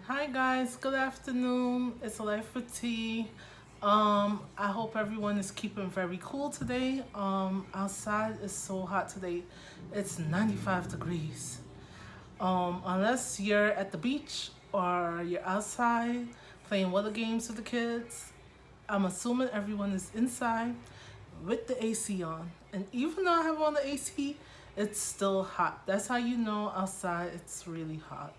Hi guys, good afternoon. It's Life with Tea. I hope everyone is keeping very cool today. Outside is so hot today. It's 95 degrees. Unless you're at the beach or you're outside playing water games with the kids, I'm assuming everyone is inside with the AC on. And even though I have on the AC, it's still hot. That's how you know outside it's really hot.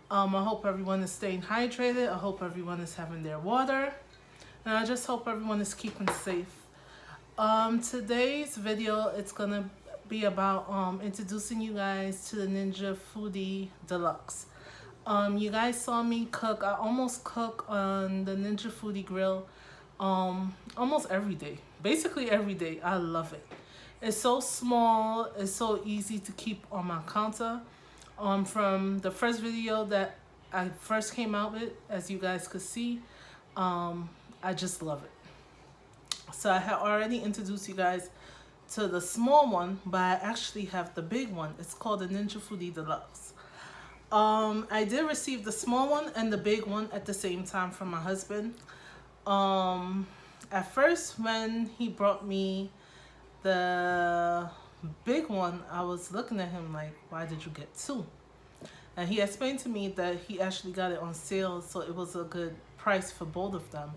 I hope everyone is staying hydrated. I hope everyone is having their water. And I just hope everyone is keeping safe. Today's video, it's gonna be about introducing you guys to the Ninja Foodi Deluxe. You guys saw me cook. I almost cook on the Ninja Foodi grill almost every day. Basically every day. I love it. It's so small. It's so easy to keep on my counter. From the first video that I first came out with, as you guys could see, I just love it. So I had already introduced you guys to the small one, but I actually have the big one. It's called the Ninja Foodi Deluxe. I did receive the small one and the big one at the same time from my husband. At first, when he brought me the big one, I was looking at him like, why did you get two? And he explained to me that he actually got it on sale, so it was a good price for both of them.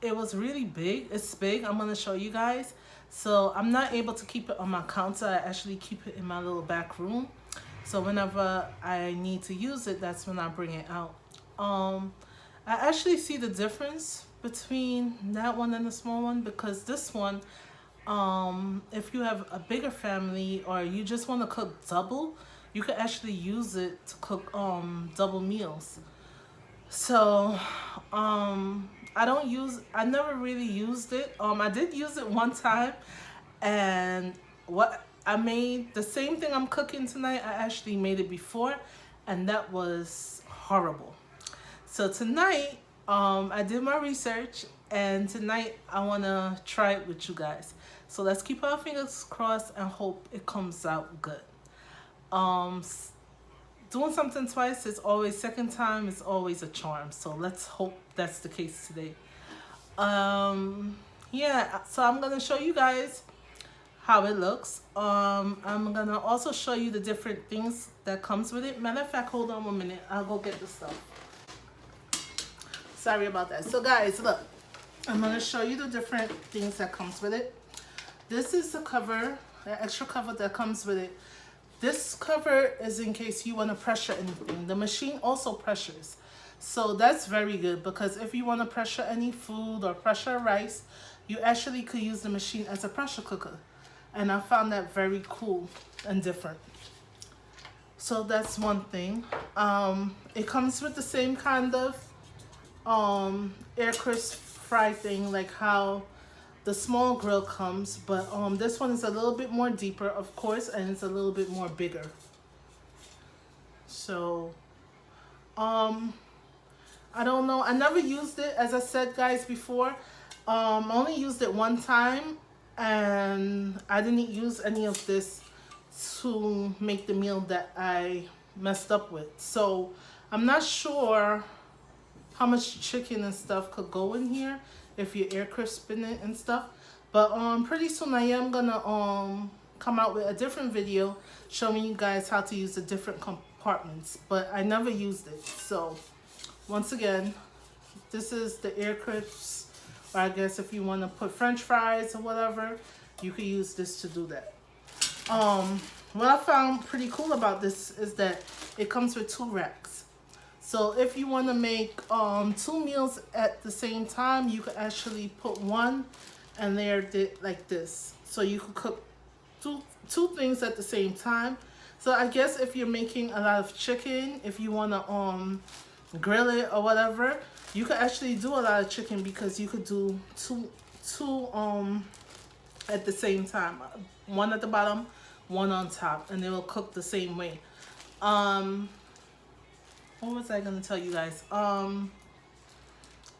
It was really big. It's big. I'm going to show you guys. So I'm not able to keep it on my counter. I actually keep it in my little back room. So whenever I need to use it, that's when I bring it out. I actually see the difference between that one and the small one, because this one, if you have a bigger family or you just want to cook double, you could actually use it to cook double meals. So I never really used it. I did use it one time, and what I made, the same thing I'm cooking tonight, I actually made it before, and that was horrible. So tonight, I did my research, and tonight I want to try it with you guys. So let's keep our fingers crossed and hope it comes out good. Doing something twice is always, second time is always a charm. So let's hope that's the case today. Yeah, so I'm going to show you guys how it looks. I'm going to also show you the different things that comes with it. Matter of fact, hold on 1 minute. I'll go get the stuff. Sorry about that. So guys, look, I'm going to show you the different things that comes with it. This is the cover, the extra cover that comes with it. This cover is in case you want to pressure anything. The machine also pressures. So that's very good, because if you want to pressure any food or pressure rice, you actually could use the machine as a pressure cooker. And I found that very cool and different. So that's one thing. It comes with the same kind of air crisp fry thing, like how the small grill comes, but this one is a little bit more deeper, of course, and it's a little bit more bigger. So I don't know, I never used it, as I said guys before. I only used it one time, and I didn't use any of this to make the meal that I messed up with. So I'm not sure how much chicken and stuff could go in here if you're air crisping it and stuff. But pretty soon I am gonna come out with a different video showing you guys how to use the different compartments, but I never used it. So once again, this is the air crisps, or I guess if you want to put french fries or whatever, you could use this to do that. What I found pretty cool about this is that it comes with 2 racks. So if you want to make 2 meals at the same time, you could actually put one and layer it like this. So you could cook two things at the same time. So I guess if you're making a lot of chicken, if you want to grill it or whatever, you could actually do a lot of chicken, because you could do two at the same time. One at the bottom, one on top, and they will cook the same way. What was I gonna tell you guys?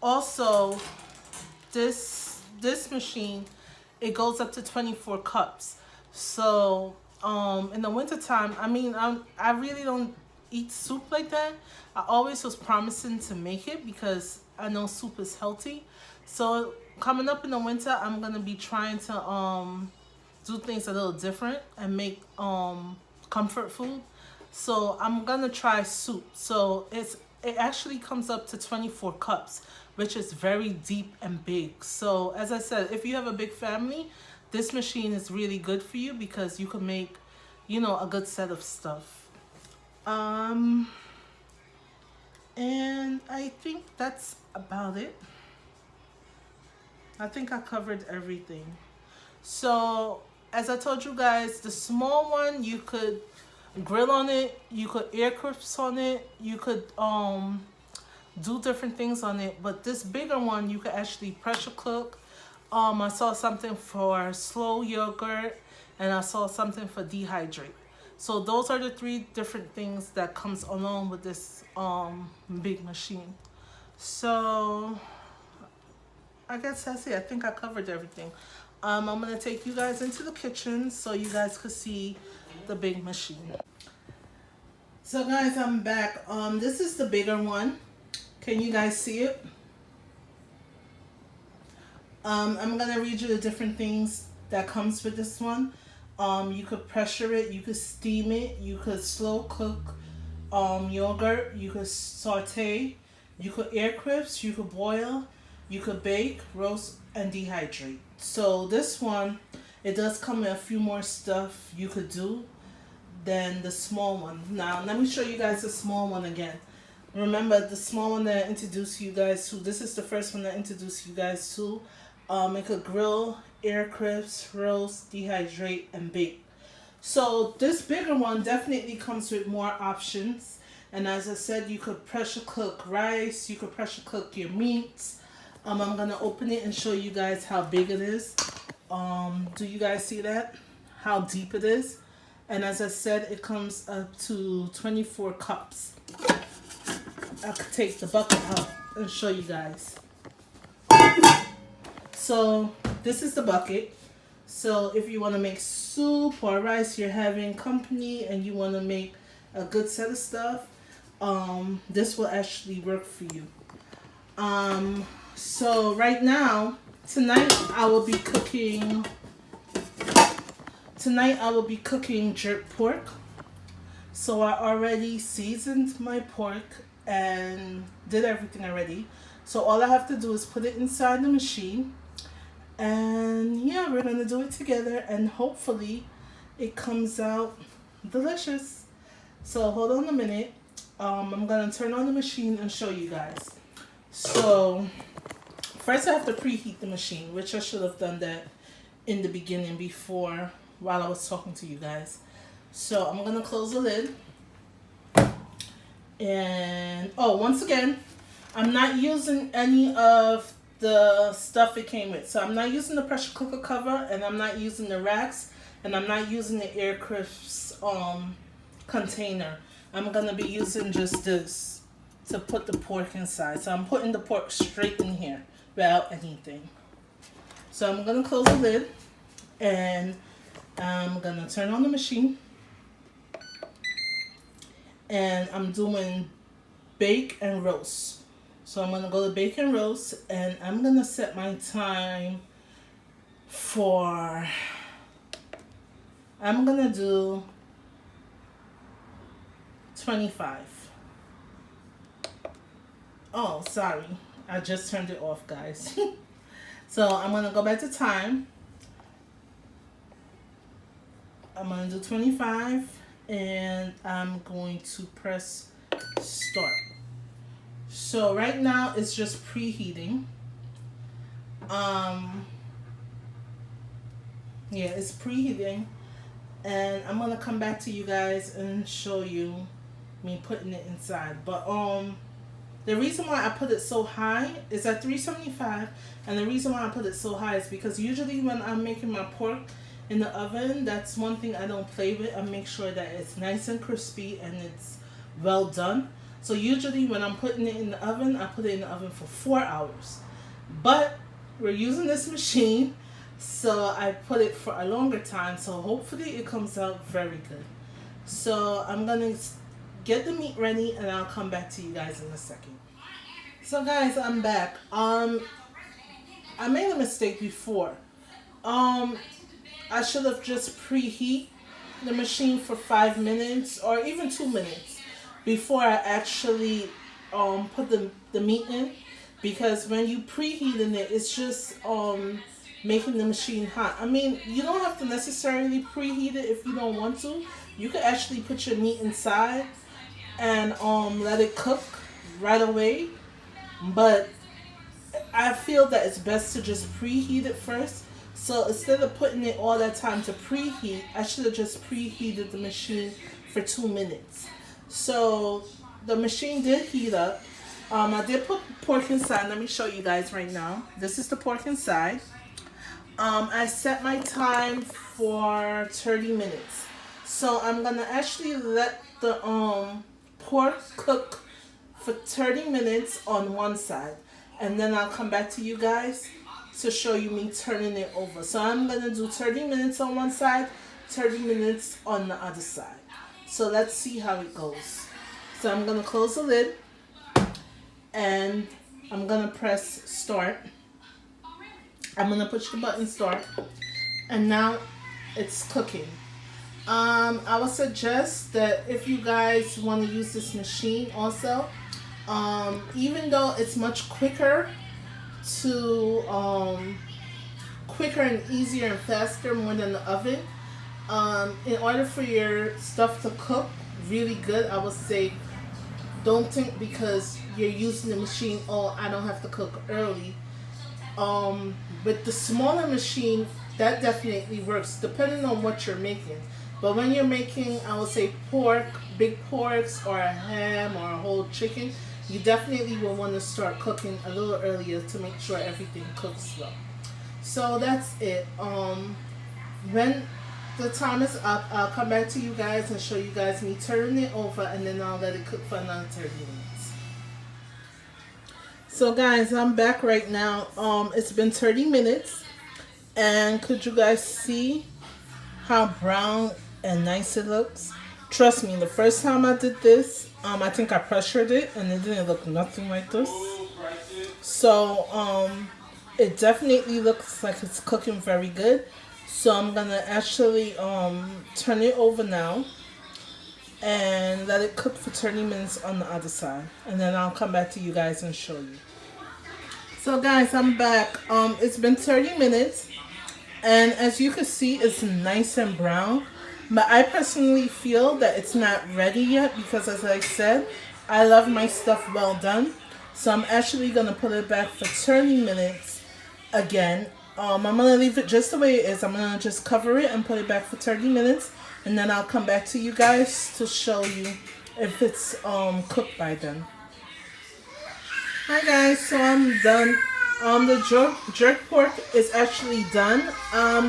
Also, this machine, it goes up to 24 cups. So in the wintertime, I mean, I really don't eat soup like that, I always was promising to make it because I know soup is healthy. So coming up in the winter, I'm gonna be trying to do things a little different and make comfort food. So I'm gonna try soup. So it actually comes up to 24 cups, which is very deep and big. So as I said, if you have a big family, this machine is really good for you because you can make, you know, a good set of stuff. Um, and I think that's about it. I think I covered everything. So as I told you guys, the small one you could grill on it, you could air crisp on it, you could do different things on it. But this bigger one you could actually pressure cook. I saw something for slow yogurt and I saw something for dehydrate. So those are the three different things that comes along with this big machine. So I guess that's it. I think I covered everything. I'm gonna take you guys into the kitchen so you guys could see the big machine. So guys, I'm back. This is the bigger one. Can you guys see it? I'm gonna read you the different things that comes with this one. You could pressure it, you could steam it, you could slow cook yogurt, you could saute, you could air crisp, you could boil, you could bake, roast, and dehydrate. So this one, it does come with a few more stuff you could do than the small one. Now, let me show you guys the small one again. Remember the small one that I introduced you guys to. This is the first one that I introduced you guys to. It could grill, air crisp, roast, dehydrate, and bake. So this bigger one definitely comes with more options. And as I said, you could pressure cook rice, you could pressure cook your meats. I'm gonna open it and show you guys how big it is. Do you guys see that? How deep it is? And as I said, it comes up to 24 cups. I could take the bucket out and show you guys. So this is the bucket. So if you want to make soup or rice, you're having company and you want to make a good set of stuff, this will actually work for you. So right now, tonight I will be cooking jerk pork. So I already seasoned my pork and did everything already. So all I have to do is put it inside the machine. And yeah, we're gonna do it together and hopefully it comes out delicious. So hold on a minute. I'm gonna turn on the machine and show you guys. So first I have to preheat the machine, which I should have done that in the beginning before while I was talking to you guys. So I'm gonna close the lid. And oh, once again, I'm not using any of the stuff it came with. So I'm not using the pressure cooker cover, and I'm not using the racks, and I'm not using the air crisp container. I'm gonna be using just this to put the pork inside. So I'm putting the pork straight in here without anything. So I'm gonna close the lid and I'm gonna turn on the machine. And I'm doing bake and roast. So I'm gonna go to bake and roast, and I'm gonna set my time for, I'm gonna do 25. Oh, sorry, I just turned it off, guys. So I'm gonna go back to time. I'm gonna do 25, and I'm going to press start. So right now it's just preheating. Yeah, it's preheating, and I'm gonna come back to you guys and show you me putting it inside. But the reason why I put it so high is at 375, and the reason why I put it so high is because usually when I'm making my pork in the oven, that's one thing I don't play with. I make sure that it's nice and crispy and it's well done. So usually when I'm putting it in the oven, I put it in the oven for 4 hours. But we're using this machine, so I put it for a longer time. So hopefully it comes out very good. So I'm gonna get the meat ready and I'll come back to you guys in a second. So guys, I'm back. I made a mistake before. I should have just preheat the machine for 5 minutes or even 2 minutes before I actually put the meat in, because when you preheating it, it's just making the machine hot. I mean, you don't have to necessarily preheat it if you don't want to. You could actually put your meat inside and let it cook right away, but I feel that it's best to just preheat it first. So instead of putting it all that time to preheat, I should have just preheated the machine for 2 minutes. So the machine did heat up. I did put pork inside. Let me show you guys right now. This is the pork inside. I set my time for 30 minutes. So I'm going to actually let the pork cook for 30 minutes on one side. And then I'll come back to you guys to show you me turning it over. So I'm going to do 30 minutes on one side, 30 minutes on the other side. So let's see how it goes. So I'm going to close the lid and I'm going to press start. I'm going to push the button start and now it's cooking. I would suggest that if you guys want to use this machine also, even though it's much quicker and easier and faster more than the oven, in order for your stuff to cook really good, I would say don't think because you're using the machine, oh, I don't have to cook early. With the smaller machine, that definitely works depending on what you're making. But when you're making, I would say pork, big porks, or a ham or a whole chicken, you definitely will want to start cooking a little earlier to make sure everything cooks well. So that's it. When the time is up, I'll come back to you guys and show you guys me turning it over, and then I'll let it cook for another 30 minutes. So guys, I'm back right now. It's been 30 minutes, and could you guys see how brown and nice it looks? Trust me, the first time I did this, I think I pressured it and it didn't look nothing like this. So it definitely looks like it's cooking very good. So I'm gonna actually turn it over now and let it cook for 30 minutes on the other side, and then I'll come back to you guys and show you. So guys, I'm back. It's been 30 minutes, and as you can see, it's nice and brown. But I personally feel that it's not ready yet because, as I said, I love my stuff well done. So I'm actually going to put it back for 30 minutes again. I'm going to leave it just the way it is. I'm going to just cover it and put it back for 30 minutes. And then I'll come back to you guys to show you if it's cooked by then. Hi guys, so I'm done. The jerk pork is actually done.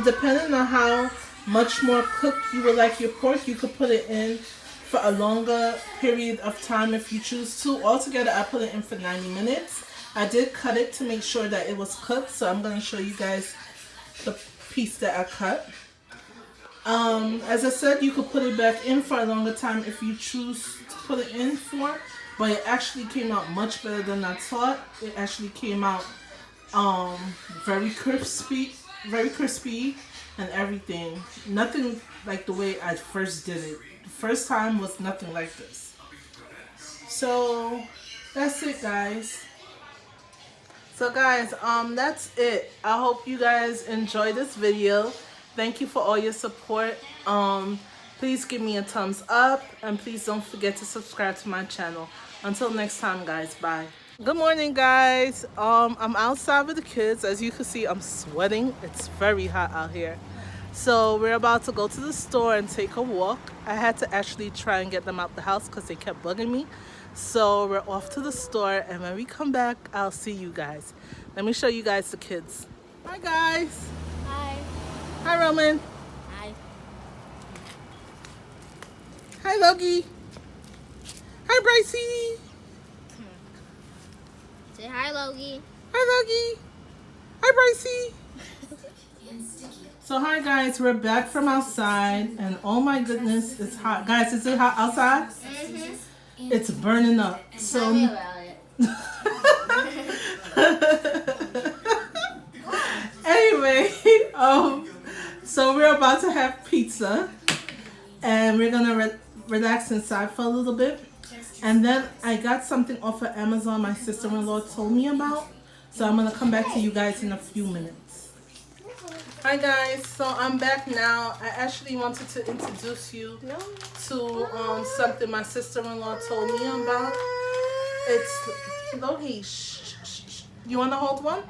Depending on how much more cooked you would like your pork, you could put it in for a longer period of time if you choose to. Altogether, I put it in for 90 minutes. I did cut it to make sure that it was cooked, so I'm going to show you guys the piece that I cut. As I said, you could put it back in for a longer time if you choose to put it in for, but it actually came out much better than I thought. It actually came out very crispy and everything. Nothing like the way I first did it. The first time was nothing like this. So that's it, guys. So guys, that's it. I hope you guys enjoy this video. Thank you for all your support. Please give me a thumbs up, and please don't forget to subscribe to my channel. Until next time, guys, bye. Good morning, guys. I'm outside with the kids. As you can see, I'm sweating. It's very hot out here. So we're about to go to the store and take a walk. I had to actually try and get them out the house because they kept bugging me. So we're off to the store, and when we come back, I'll see you guys. Let me show you guys the kids. Hi, guys. Hi. Hi, Roman. Hi. Hi, Logie. Hi, Brycey. Say hi, Logie. Hi, Logie. Hi, Brycey. So hi guys, we're back from outside and oh my goodness, it's hot. Guys, is it hot outside? It's burning up. So Tell me about it. anyway, so we're about to have pizza and we're gonna relax inside for a little bit. And then I got something off of Amazon my sister-in-law told me about. So I'm gonna come back to you guys in a few minutes. Hi guys, so I'm back now. I actually wanted to introduce you to something my sister-in-law told me about. It's Lohi. You wanna hold one?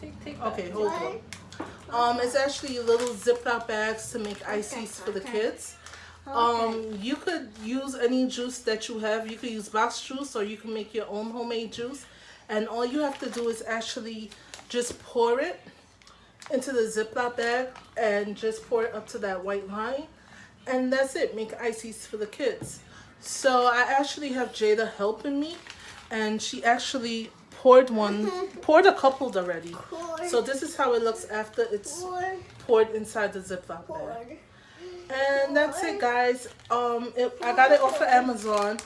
Take Okay, hold one. It's actually little Ziploc bags to make ices for the kids. You could use any juice that you have. You could use box juice or you can make your own homemade juice. And all you have to do is actually just pour it into the Ziploc bag and just pour it up to that white line. And that's it. Make ices for the kids. So I actually have Jada helping me. And she actually poured a couple already. So this is how it looks after it's poured inside the Ziploc bag. And that's it guys. I got it off of Amazon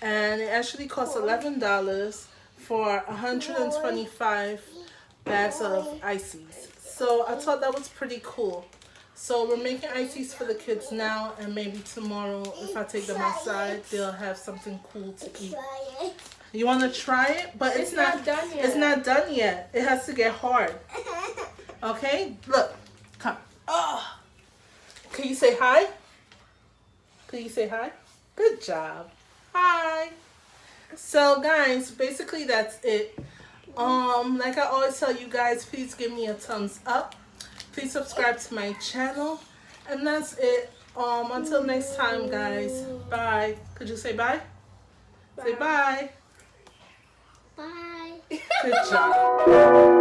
and it actually cost $11 for 125 bags of ices. So I thought that was pretty cool. So we're making ices for the kids now, and maybe tomorrow if I take them outside they'll have something cool to eat. You want to try it? But it's not done yet. It's not done yet. It has to get hard. Okay? Look. Come. Oh. Can you say hi? Can you say hi? Good job. Hi. So guys, basically that's it. Like I always tell you guys, please give me a thumbs up. Please subscribe to my channel. And that's it. Until next time guys. Bye. Could you say bye? Say bye. Bye. Good job.